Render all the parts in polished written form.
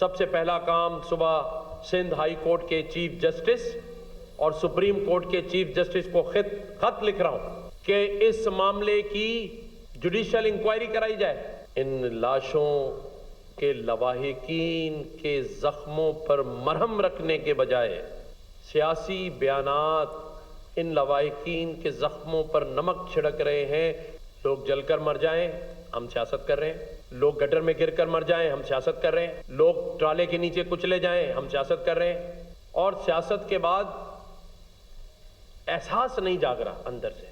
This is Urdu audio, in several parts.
سب سے پہلا کام صبح سندھ ہائی کورٹ کے چیف جسٹس اور سپریم کورٹ کے چیف جسٹس کو خط لکھ رہا ہوں کہ اس معاملے کی جوڈیشل انکوائری کرائی جائے. ان لاشوں کے لواحقین کے زخموں پر مرہم رکھنے کے بجائے سیاسی بیانات ان لواحقین کے زخموں پر نمک چھڑک رہے ہیں. لوگ جل کر مر جائیں، ہم سیاست کر رہے ہیں. لوگ گٹر میں گر کر مر جائیں، ہم سیاست کر رہے ہیں. لوگ ٹرالے کے نیچے کچلے جائیں، ہم سیاست کر رہے ہیں. اور سیاست کے بعد احساس نہیں جاگ رہا اندر سے.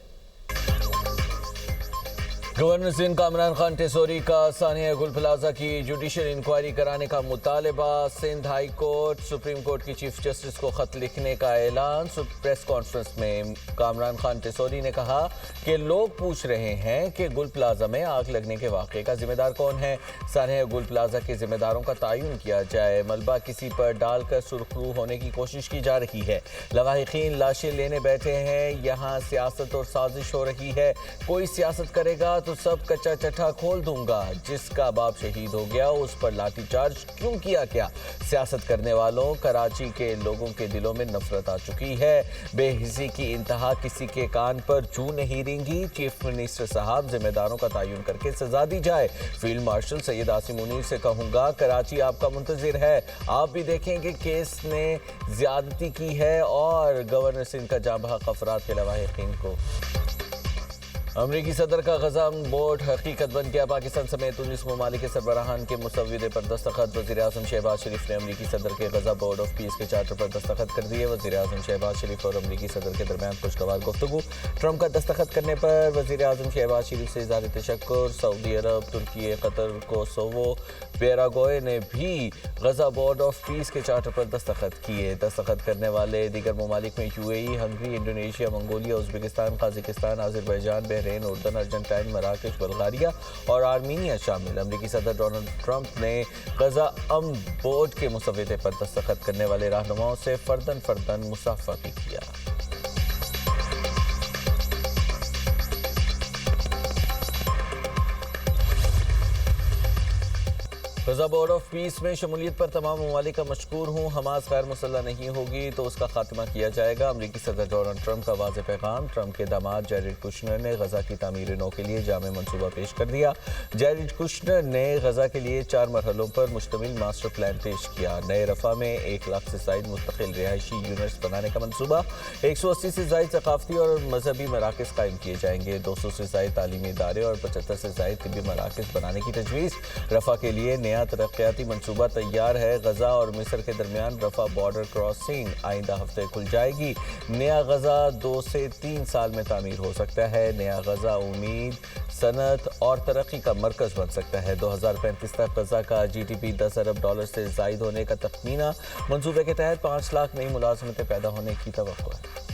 گورنر سندھ کا عمران خان ٹیسوری کا سانحہ گل پلازہ کی جوڈیشل انکوائری کرانے کا مطالبہ. Sindh high court supreme court کی چیف جسٹس کو خط لکھنے کا اعلان. پریس کانفرنس میں عمران خان ٹیسوری نے کہا کہ لوگ پوچھ رہے ہیں کہ گل پلازہ میں آگ لگنے کے واقعے کا ذمہ دار کون ہے. سانحہ گل پلازہ کے ذمہ داروں کا تعین کیا جائے. ملبہ کسی پر ڈال کر سرخرو ہونے کی کوشش کی جا رہی ہے. لواحقین لاشیں لینے بیٹھے ہیں. یہاں سیاست اور سازش ہو رہی ہے. کوئی سیاست کرے گا تو سب کچا چٹھا کھول دوں گا. جس کا باپ شہید ہو گیا اس پر لاٹھی چارج کیوں کیا گیا؟ سیاست کرنے والوں کراچی کے لوگوں کے دلوں میں نفرت آ چکی ہے. بے حسی کی انتہا کسی کے کان پر جوں نہیں رینگی. چیف منسٹر صاحب ذمہ داروں کا تعین کر کے سزا دی جائے. فیلڈ مارشل سید عاصم منیر سے کہوں گا کراچی آپ کا منتظر ہے. آپ بھی دیکھیں کہ کیس نے زیادتی کی ہے اور گورنر سندھ کا جاں بحق افراد کے لواحقین کو. امریکی صدر کا غزہ بورڈ حقیقت بن گیا. پاکستان سمیت 19 ممالک کے سربراہان کے مسودے پر دستخط. وزیر اعظم شہباز شریف نے امریکی صدر کے غزہ بورڈ آف پیس کے چارٹر پر دستخط کر دیے. وزیر اعظم شہباز شریف اور امریکی صدر کے درمیان خوشگوار گفتگو. ٹرمپ کا دستخط کرنے پر وزیر اعظم شہباز شریف سے اظہار تشکر. سعودی عرب، ترکی، قطر، کوسوو، پیراگوئے نے بھی غزہ بورڈ آف پیس کے چارٹر پر دستخط کیے. دستخط کرنے والے دیگر ممالک میں UAE، Hungary, Indonesia, Mongolia, Uzbekistan, Kazakhstan, Azerbaijan, Bahrain, اردن، ارجنٹائن، مراکش، بلغاریہ اور آرمینیا شامل. امریکی صدر ڈونلڈ ٹرمپ نے غزہ امن بورڈ کے مسودے پر دستخط کرنے والے رہنماؤں سے فرداً مصافحہ بھی کیا. غزہ بورڈ آف پیس میں شمولیت پر تمام ممالک کا مشکور ہوں. حماس غیر مسلح نہیں ہوگی تو اس کا خاتمہ کیا جائے گا. امریکی صدر ڈونلڈ ٹرمپ کا واضح پیغام. ٹرمپ کے داماد جیریڈ کشنر نے غزہ کی تعمیر نو کے لیے جامع منصوبہ پیش کر دیا. جیریڈ کشنر نے غزہ کے لیے 4 مرحلوں پر مشتمل ماسٹر پلان پیش کیا. نئے رفح میں 1 لاکھ سے زائد مستقل رہائشی یونٹس بنانے کا منصوبہ. 180 سے زائد ثقافتی اور مذہبی مراکز قائم کیے جائیں گے. 200 سے زائد تعلیمی ادارے اور 75 سے زائد طبی مراکز بنانے کی تجویز. رفح کے لیے نیا ترقیاتی منصوبہ تیار ہے. غزہ اور مصر کے درمیان رفح بارڈر کراسنگ آئندہ ہفتے کھل جائے گی. نیا غزہ 2 سے 3 سال میں تعمیر ہو سکتا ہے. نیا غزہ امید، صنعت اور ترقی کا مرکز بن سکتا ہے. 2035 تک غزہ کا GDP $10 ارب سے زائد ہونے کا تخمینہ. منصوبے کے تحت 5 لاکھ نئی ملازمتیں پیدا ہونے کی توقع ہے.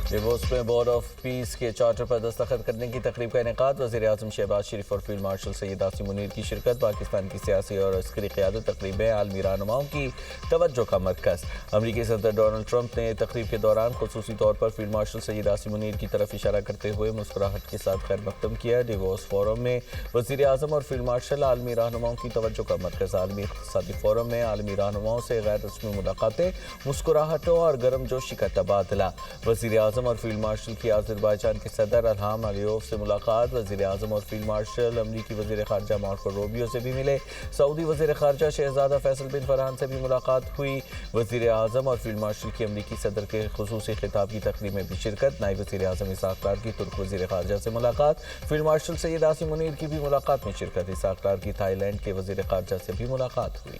ڈیووس میں بورڈ آف پیس کے چارٹر پر دستخط کرنے کی تقریب کا انعقاد. وزیر اعظم شہباز شریف اور فیلڈ مارشل سید عاصم منیر کی شرکت. پاکستان کی سیاسی اور عسکری قیادت تقریبیں عالمی رہنماؤں کی توجہ کا مرکز. امریکی صدر ڈونلڈ ٹرمپ نے تقریب کے دوران خصوصی طور پر فیلڈ مارشل سید عاصم منیر کی طرف اشارہ کرتے ہوئے مسکراہٹ کے ساتھ خیر مقدم کیا. ڈیووس فورم میں وزیر اعظم اور فیلڈ مارشل عالمی رہنماؤں کی توجہ کا مرکز. عالمی اقتصادی فورم میں عالمی رہنماؤں سے غیر رسمی ملاقاتیں، مسکراہٹوں اور گرم جوشی کا تبادلہ. وزیر اعظم اور فیلڈ مارشل کی آذربائیجان کے صدر الہام علیوف سے ملاقات. وزیر اعظم اور فیلڈ مارشل امریکی وزیر خارجہ مارکو روبیو سے بھی ملے. سعودی وزیر خارجہ شہزادہ فیصل بن فرحان سے بھی ملاقات ہوئی. وزیر اعظم اور فیلڈ مارشل کی امریکی صدر کے خصوصی خطاب کی تقریب میں بھی شرکت. نائب وزیر اعظم اسحاق ڈار کی ترک وزیر خارجہ سے ملاقات. فیلڈ مارشل سید عاصم منیر کی بھی ملاقات میں شرکت. اسحاق ڈار کی تھائی لینڈ کے وزیر خارجہ سے بھی ملاقات ہوئی.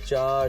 4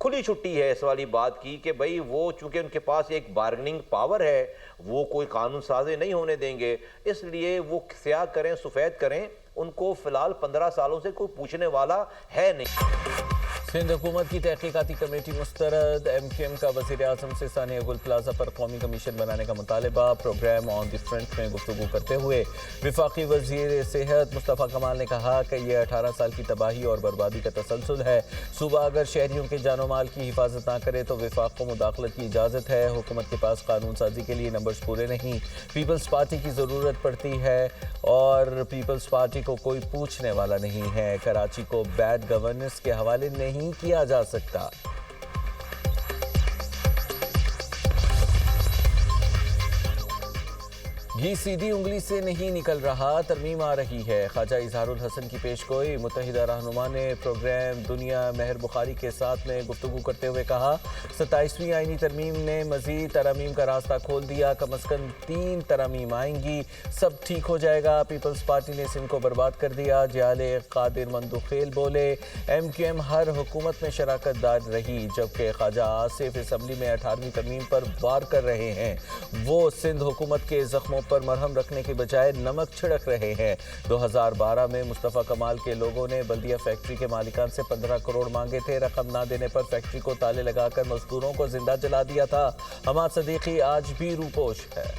کھلی چھٹی ہے اس والی بات کی کہ بھئی وہ چونکہ ان کے پاس ایک بارگننگ پاور ہے، وہ کوئی قانون سازی نہیں ہونے دیں گے، اس لیے وہ سیاہ کریں سفید کریں، ان کو فی الحال 15 سالوں سے کوئی پوچھنے والا ہے نہیں۔ سندھ حکومت کی تحقیقاتی کمیٹی مسترد، ایم کیو ایم کا وزیر اعظم سے ثانیہ گل پلازہ پر قومی کمیشن بنانے کا مطالبہ۔ پروگرام آن دی فرنٹ میں گفتگو کرتے ہوئے وفاقی وزیر صحت مصطفیٰ کمال نے کہا کہ یہ 18 سال کی تباہی اور بربادی کا تسلسل ہے۔ صوبہ اگر شہریوں کے جان و مال کی حفاظت نہ کرے تو وفاق کو مداخلت کی اجازت ہے۔ حکومت کے پاس قانون سازی کے لیے نمبرز پورے نہیں، پیپلز پارٹی کی ضرورت پڑتی ہے اور پیپلز پارٹی کو کوئی پوچھنے والا نہیں ہے۔ کراچی کو بیڈ گورننس کے حوالے نہیں کیا جا سکتا۔ گھی سیدھی انگلی سے نہیں نکل رہا، ترمیم آ رہی ہے۔ خواجہ اظہار الحسن کی پیش گوئی۔ متحدہ رہنما نے پروگرام دنیا مہر بخاری کے ساتھ میں گفتگو کرتے ہوئے کہا 27ویں آئینی ترمیم نے مزید ترامیم کا راستہ کھول دیا، کم از کم 3 ترامیم آئیں گی، سب ٹھیک ہو جائے گا۔ پیپلز پارٹی نے سندھ کو برباد کر دیا، جیال قادر مندوخیل بولے۔ ایم کیو ایم ہر حکومت میں شراکت دار رہی، جبکہ خواجہ آصف اسمبلی میں 18ویں ترمیم پر وار کر رہے ہیں۔ وہ سندھ حکومت کے زخموں پر مرہم رکھنے کے بجائے نمک چھڑک رہے ہیں۔ 2012 میں مصطفیٰ کمال کے لوگوں نے بلدیہ فیکٹری کے مالکان سے 15 کروڑ مانگے تھے، رقم نہ دینے پر فیکٹری کو تالے لگا کر مزدوروں کو زندہ جلا دیا تھا۔ حماد صدیقی آج بھی روپوش ہے۔